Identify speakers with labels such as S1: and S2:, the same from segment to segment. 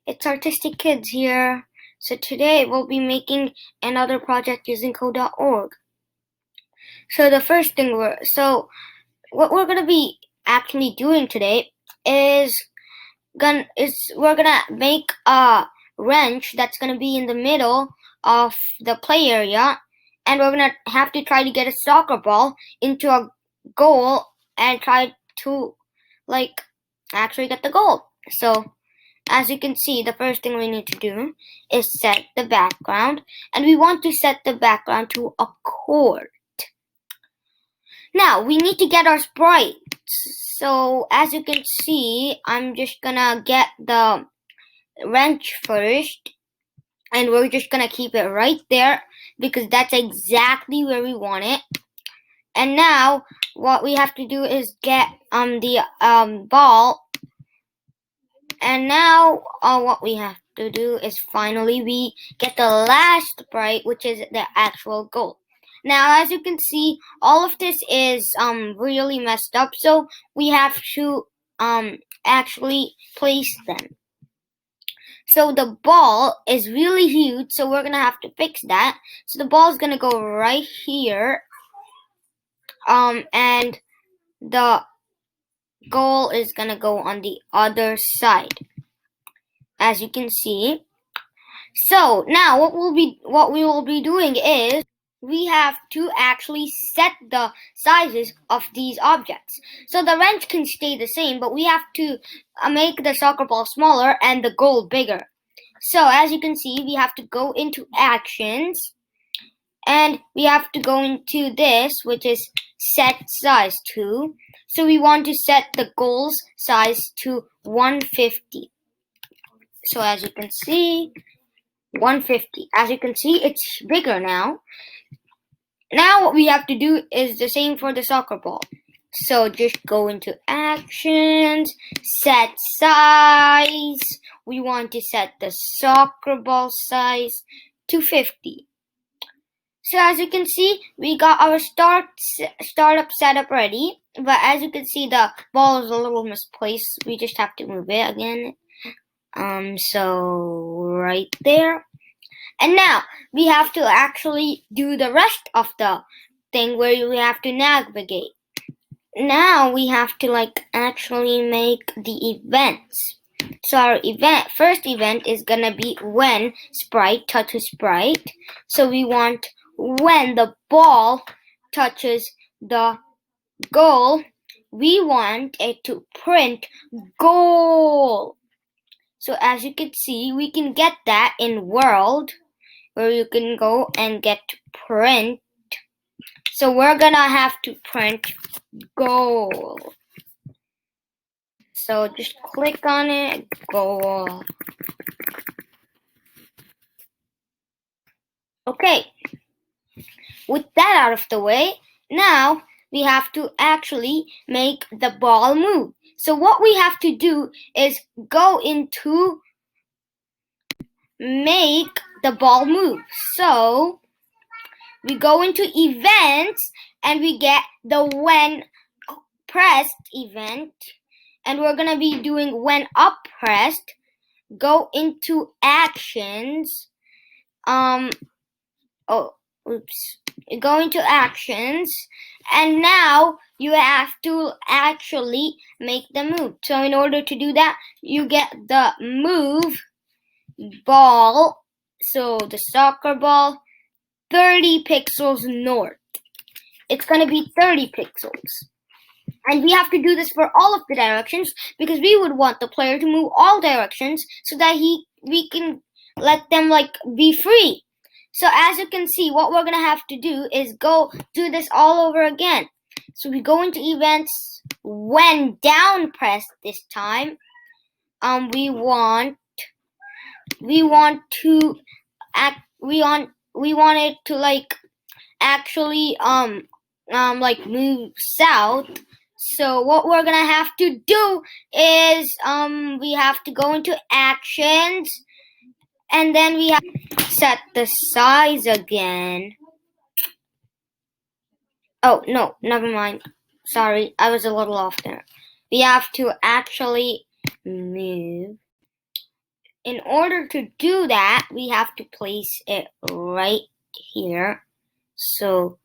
S1: it's Artistic Kids here. So today we'll be making another project using code.org. So what we're gonna be actually doing today is we're gonna make a wrench that's gonna be in the middle of the play area, and we're gonna have to try to get a soccer ball into a goal and try to actually get the goal. So as you can see, the first thing we need to do is set the background, and we want to set the background to a court. Now, we need to get our sprites. So, as you can see, I'm just gonna get the wrench first, and we're just gonna keep it right there because that's exactly where we want it. And now, what we have to do is get the ball. And now what we have to do is finally we get the last sprite, which is the actual goal. Now, as you can see, all of this is really messed up, so we have to actually place them. So the ball is really huge, so we're gonna have to fix that. So the ball is gonna go right here, and the goal is gonna go on the other side, as you can see. So now what we will be doing is we have to actually set the sizes of these objects. So the wrench can stay the same, but we have to make the soccer ball smaller and the goal bigger. So as you can see, we have to go into actions, and we have to go into this, which is set size to. So we want to set the goal's size to 150. So as you can see, 150. As you can see, it's bigger now. Now what we have to do is the same for the soccer ball. So just go into actions, set size. We want to set the soccer ball size to 50. So as you can see, we got our startup setup ready. But as you can see, the ball is a little misplaced. We just have to move it again. So right there. And now we have to actually do the rest of the thing where we have to navigate. Now we have to actually make the events. So our first event is gonna be when sprite touches sprite. So we want when the ball touches the goal, we want it to print goal. So as you can see, we can get that in world, where you can go and get print. So we're gonna have to print goal. So just click on it, goal. Okay, with that out of the way, now we have to actually make the ball move. So what we have to do is go into make the ball move. So we go into events and we get the when pressed event, and we're gonna be doing when up pressed. Go into actions. Go into actions, and now you have to actually make the move. So in order to do that, you get the move ball, so the soccer ball, 30 pixels north. It's gonna be 30 pixels. And we have to do this for all of the directions because we would want the player to move all directions so that we can let them be free. So as you can see, what we're gonna have to do is go do this all over again. So we go into events, when down pressed this time. We want it to actually move south. So what we're gonna have to do is we have to go into actions, and then we have to set the size again. Oh no, never mind. Sorry, I was a little off there. We have to actually move in order to do that, we have to place it right here. So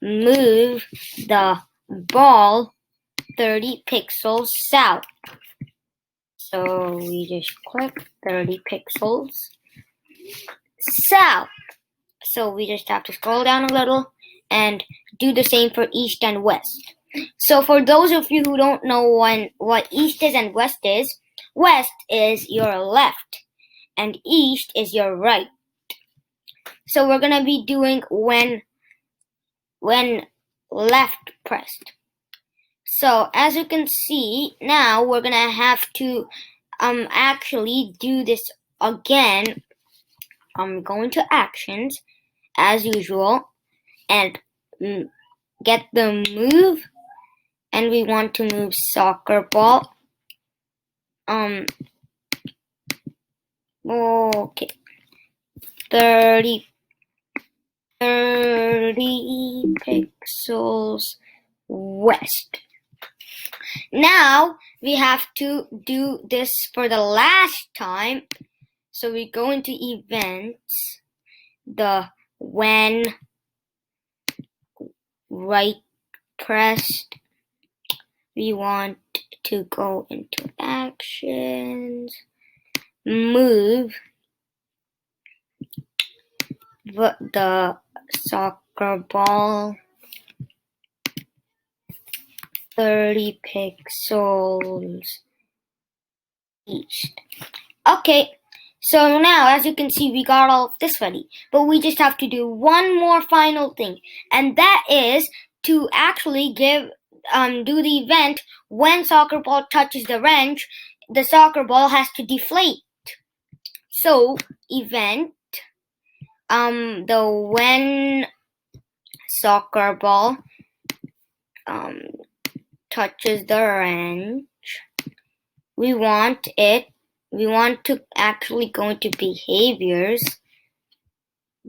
S1: move the ball 30 pixels south. So we just click 30 pixels south. So we just have to scroll down a little and do the same for east and west. So for those of you who don't know what east is and west is your left and east is your right. So we're gonna be doing when left pressed. So as you can see, now we're gonna have to actually do this again. I'm going to actions as usual and get the move, and we want to move soccer ball. Okay, 30 pixels west. Now we have to do this for the last time. So we go into events, the when right pressed. We want to go into actions, move the soccer ball 30 pixels east. Okay, so now as you can see, we got all of this ready, but we just have to do one more final thing, and that is to actually do the event when soccer ball touches the wrench, the soccer ball has to deflate. So event the when soccer ball touches the wrench, we want to actually go into behaviors,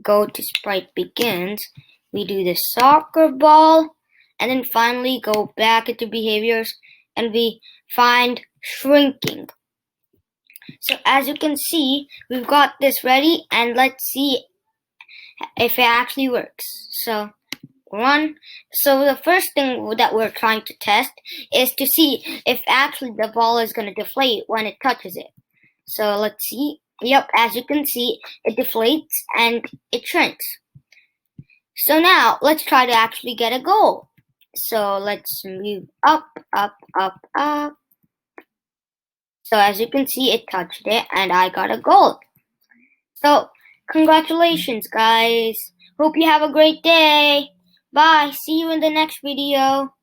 S1: go to sprite begins, we do the soccer ball, and then finally go back into behaviors and we find shrinking. So as you can see, we've got this ready, and let's see if it actually works. So run. So the first thing that we're trying to test is to see if actually the ball is going to deflate when it touches it. So let's see. Yep, as you can see, it deflates and it shrinks. So now let's try to actually get a goal. So let's move up, up, up, up. So as you can see, it touched it and I got a goal. So congratulations, guys. Hope you have a great day. Bye. See you in the next video.